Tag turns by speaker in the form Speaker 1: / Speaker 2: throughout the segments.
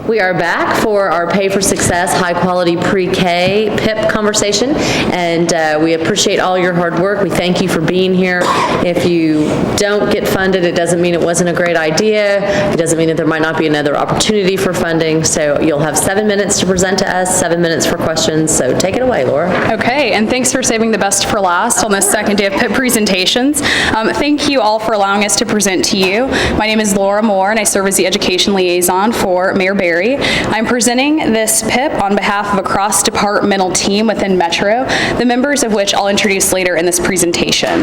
Speaker 1: We are back for our Pay for Success High Quality Pre-K PIP conversation, and we appreciate all your hard work. We thank you for being here. If you don't get funded, it doesn't mean it wasn't a great idea. It doesn't mean that there might not be another opportunity for funding. So you'll have 7 minutes to present to us, 7 minutes for questions. So take it away, Laura.
Speaker 2: Okay, and thanks for saving the best for last on this second day of PIP presentations. Thank you all for allowing us to present to you. My name is Laura Moore, and I serve as the Education Liaison for Mayor Barry. I'm presenting this PIP on behalf of a cross-departmental team within Metro, the members of which I'll introduce later in this presentation.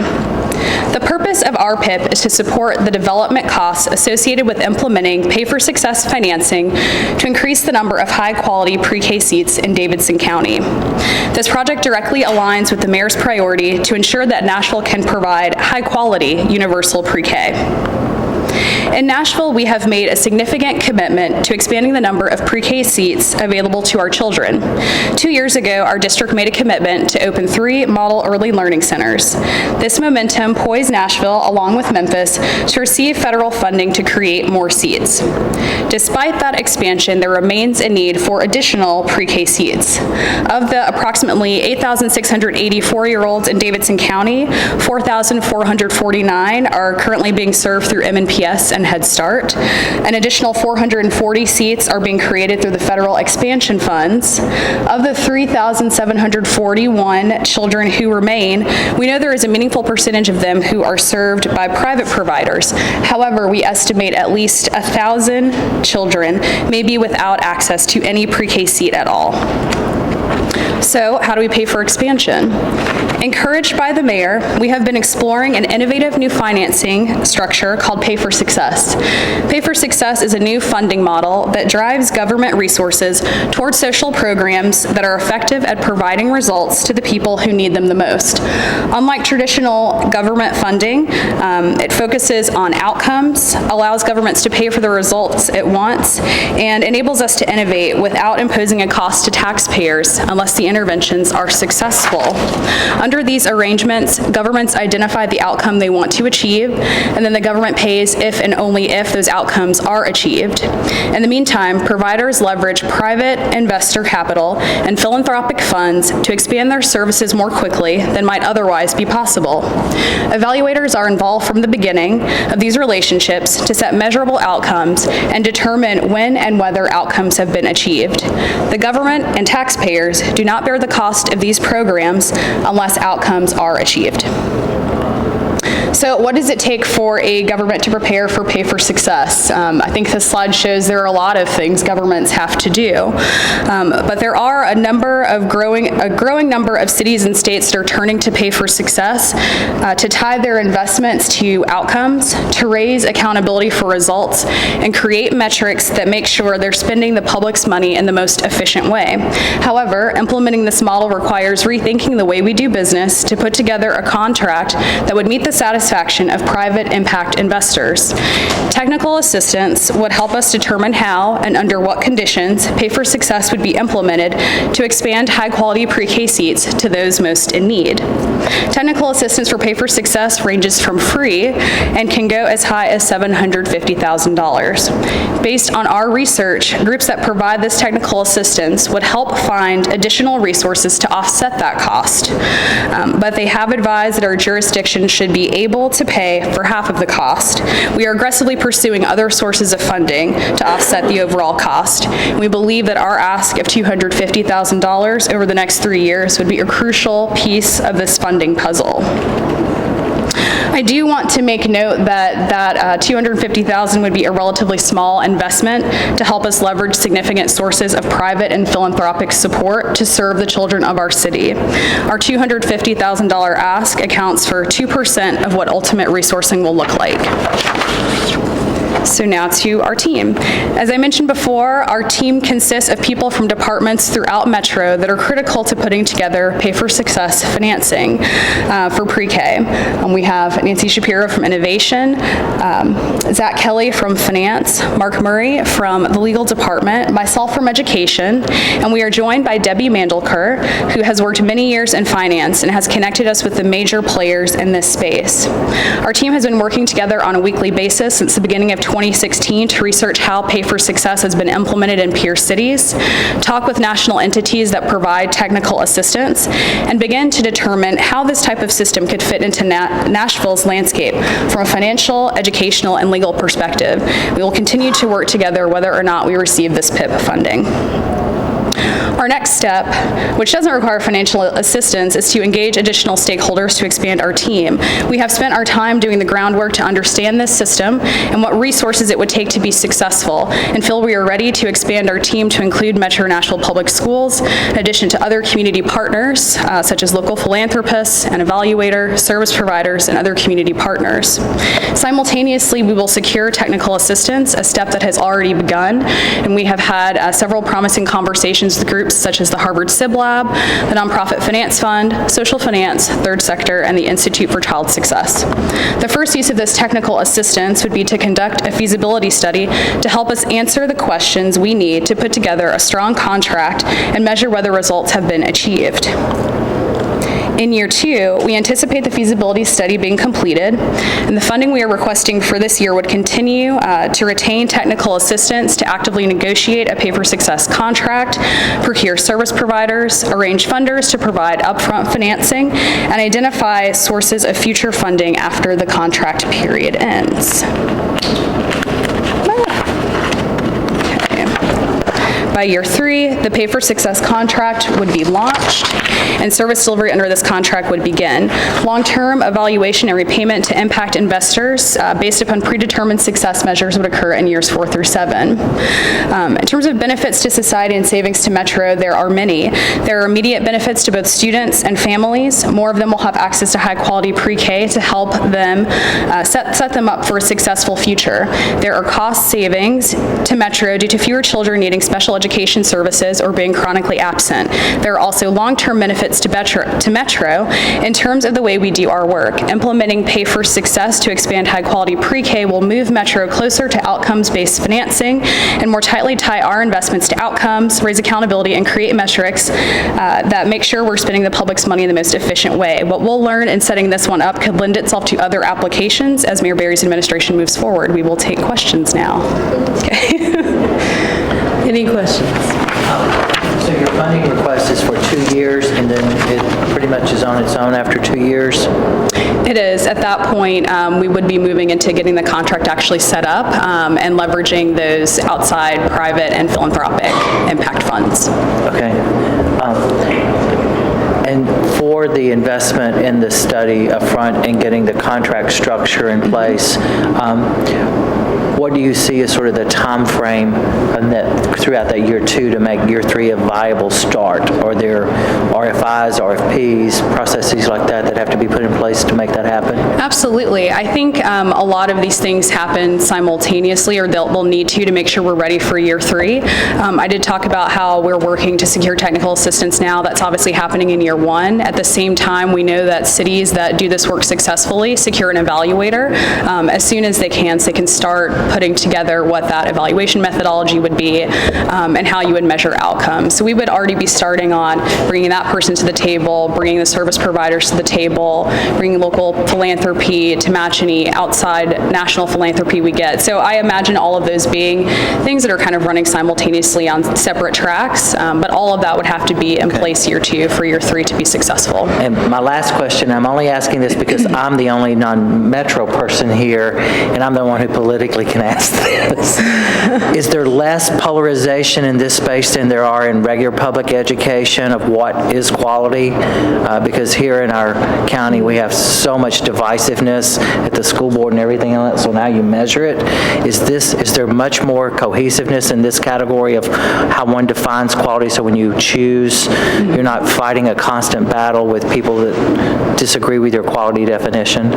Speaker 2: The purpose of our PIP is to support the development costs associated with implementing Pay for Success financing to increase the number of high-quality pre-K seats in Davidson County. This project directly aligns with the Mayor's priority to ensure that Nashville can provide high-quality universal pre-K. In Nashville, we have made a significant commitment to expanding the number of pre-K seats available to our children. 2 years ago, our district made a commitment to open 3 model early learning centers. This momentum poised Nashville, along with Memphis, to receive federal funding to create more seats. Despite that expansion, there remains a need for additional pre-K seats. Of the approximately 8,684-year-olds in Davidson County, 4,449 are currently being served through M&PS and Head Start. An additional 440 seats are being created through the federal expansion funds. Of the 3,741 children who remain, we know there is a meaningful percentage of them who are served by private providers. However, we estimate at least 1,000 children may be without access to any pre-K seat at all. So, how do we pay for expansion? Encouraged by the Mayor, we have been exploring an innovative new financing structure called Pay for Success. Pay for Success is a new funding model that drives government resources towards social programs that are effective at providing results to the people who need them the most. Unlike traditional government funding, it focuses on outcomes, allows governments to pay for the results it wants, and enables us to innovate without imposing a cost to taxpayers unless the interventions are successful. Under these arrangements, governments identify the outcome they want to achieve, and then the government pays if and only if those outcomes are achieved. In the meantime, providers leverage private investor capital and philanthropic funds to expand their services more quickly than might otherwise be possible. Evaluators are involved from the beginning of these relationships to set measurable outcomes and determine when and whether outcomes have been achieved. The government and taxpayers do not bear the cost of these programs unless outcomes are achieved. So what does it take for a government to prepare for Pay for Success? I think this slide shows there are a lot of things governments have to do, but there are a growing number of cities and states that are turning to Pay for Success to tie their investments to outcomes, to raise accountability for results, and create metrics that make sure they're spending the public's money in the most efficient way. However, implementing this model requires rethinking the way we do business to put together a contract that would meet the satisfaction of private impact investors. Technical assistance would help us determine how and under what conditions Pay for Success would be implemented to expand high-quality pre-K seats to those most in need. Technical assistance for Pay for Success ranges from free and can go as high as $750,000. Based on our research, groups that provide this technical assistance would help find additional resources to offset that cost, but they have advised that our jurisdiction should be able to pay for half of the cost. We are aggressively pursuing other sources of funding to offset the overall cost. We believe that our ask of $250,000 over the next 3 years would be a crucial piece of this funding puzzle. I do want to make note that $250,000 would be a relatively small investment to help us leverage significant sources of private and philanthropic support to serve the children of our city. Our $250,000 ask accounts for 2% of what ultimate resourcing will look like. So now to our team. As I mentioned before, our team consists of people from departments throughout Metro that are critical to putting together Pay for Success financing for pre-K. We have Nancy Shapiro from Innovation, Zach Kelly from Finance, Mark Murray from the Legal Department, myself from Education, and we are joined by Debbie Mandelker, who has worked many years in finance and has connected us with the major players in this space. Our team has been working together on a weekly basis since the beginning of 2016 to research how Pay for Success has been implemented in peer cities, talk with national entities that provide technical assistance, and begin to determine how this type of system could fit into Nashville's landscape from a financial, educational, and legal perspective. We will continue to work together whether or not we receive this PIP funding. Our next step, which doesn't require financial assistance, is to engage additional stakeholders to expand our team. We have spent our time doing the groundwork to understand this system and what resources it would take to be successful, and feel we are ready to expand our team to include Metro Nashville Public Schools, in addition to other community partners, such as local philanthropists, an evaluator, service providers, and other community partners. Simultaneously, we will secure technical assistance, a step that has already begun, and we have had several promising conversations with groups such as the Harvard SIB Lab, the Nonprofit Finance Fund, Social Finance, Third Sector, and the Institute for Child Success. The first use of this technical assistance would be to conduct a feasibility study to help us answer the questions we need to put together a strong contract and measure whether results have been achieved. In year 2, we anticipate the feasibility study being completed, and the funding we are requesting for this year would continue to retain technical assistance to actively negotiate a Pay for Success contract, procure service providers, arrange funders to provide upfront financing, and identify sources of future funding after the contract period ends. By year 3, the Pay for Success contract would be launched, and service delivery under this contract would begin. Long-term evaluation and repayment to impact investors based upon predetermined success measures would occur in years 4 through 7. In terms of benefits to society and savings to Metro, there are many. There are immediate benefits to both students and families. More of them will have access to high-quality pre-K to help them set them up for a successful future. There are cost savings to Metro due to fewer children needing special education services or being chronically absent. There are also long-term benefits to Metro in terms of the way we do our work. Implementing Pay for Success to expand high-quality pre-K will move Metro closer to outcomes-based financing and more tightly tie our investments to outcomes, raise accountability, and create metrics that make sure we're spending the public's money in the most efficient way. What we'll learn in setting this one up could lend itself to other applications as Mayor Berry's administration moves forward. We will take questions now. Okay.
Speaker 1: Any questions?
Speaker 3: So your funding request is for 2 years, and then it pretty much is on its own after 2 years?
Speaker 2: It is. At that point, we would be moving into getting the contract actually set up and leveraging those outside private and philanthropic impact funds.
Speaker 3: Okay. And for the investment in the study upfront and getting the contract structure in place, what do you see as sort of the time frame throughout that year 2 to make year 3 a viable start? Are there RFIs, RFPs, processes like that have to be put in place to make that happen?
Speaker 2: Absolutely. I think a lot of these things happen simultaneously, or they'll need to make sure we're ready for year 3. I did talk about how we're working to secure technical assistance now. That's obviously happening in year 1. At the same time, we know that cities that do this work successfully secure an evaluator as soon as they can, so they can start putting together what that evaluation methodology would be and how you would measure outcomes. So we would already be starting on bringing that person to the table, bringing the service providers to the table, bringing local philanthropy to match any outside national philanthropy we get. So I imagine all of those being things that are kind of running simultaneously on separate tracks, but all of that would have to be in place year 2 for year 3 to be successful.
Speaker 3: And my last question, I'm only asking this because I'm the only non-Metro person here, and I'm the one who politically can ask this. Is there less polarization in this space than there are in regular public education of what is quality? Because here in our county, we have so much divisiveness at the school board and everything else, so now you measure it. Is there much more cohesiveness in this category of how one defines quality, so when you choose, you're not fighting a constant battle with people that disagree with your quality definition?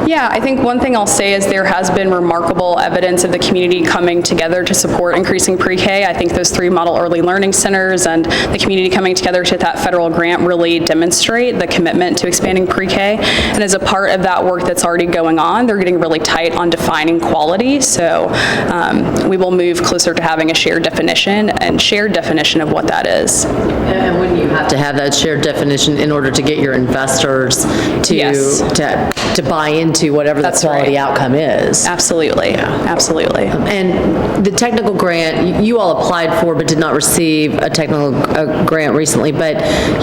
Speaker 2: Yeah, I think one thing I'll say is there has been remarkable evidence of the community coming together to support increasing pre-K. I think those 3 model early learning centers and the community coming together to that federal grant really demonstrate the commitment to expanding pre-K. And as a part of that work that's already going on, they're getting really tight on defining quality. So we will move closer to having a shared definition of what that is.
Speaker 1: And when you have to have that shared definition definition in order to get your investors to,
Speaker 2: Yes.
Speaker 1: to buy into whatever the
Speaker 2: That's
Speaker 1: quality
Speaker 2: right.
Speaker 1: outcome is.
Speaker 2: Absolutely, absolutely.
Speaker 1: And the technical grant, you all applied for but did not receive a technical grant recently, but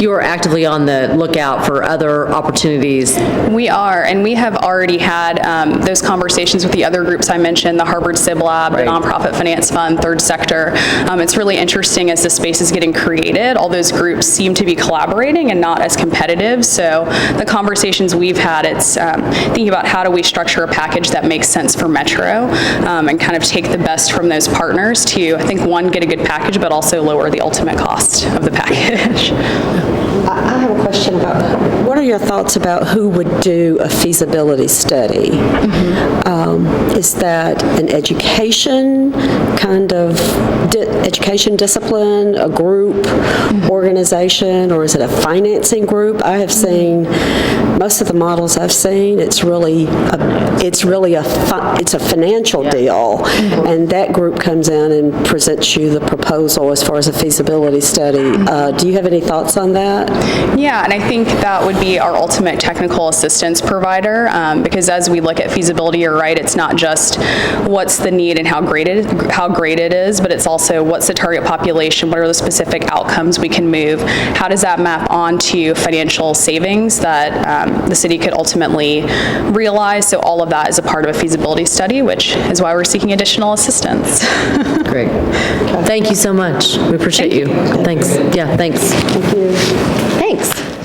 Speaker 1: you are actively on the lookout for other opportunities.
Speaker 2: We are, and we have already had those conversations with the other groups I mentioned, the Harvard Civ Lab, the
Speaker 1: Right.
Speaker 2: Nonprofit Finance Fund, Third Sector. It's really interesting as the space is getting created, all those groups seem to be collaborating and not as competitive. So the conversations we've had, it's thinking about how do we structure a package that makes sense for Metro and kind of take the best from those partners to, I think, one, get a good package, but also lower the ultimate cost of the package.
Speaker 4: I have a question about, what are your thoughts about who would do a feasibility study? Is that an education kind of education discipline, a group, organization, or is it a financing group? I have seen most of the models I've seen. It's really a financial deal, and that group comes in and presents you the proposal as far as a feasibility study. Do you have any thoughts on that?
Speaker 2: Yeah, and I think that would be our ultimate technical assistance provider, because as we look at feasibility, you're right, it's not just what's the need and how great it is, but it's also what's the target population, what are the specific outcomes we can move, how does that map onto financial savings that the city could ultimately realize. So all of that is a part of a feasibility study, which is why we're seeking additional assistance.
Speaker 1: Great. Thank you so much. We appreciate you. Thanks. Yeah, thanks.
Speaker 4: Thank you.
Speaker 1: Thanks.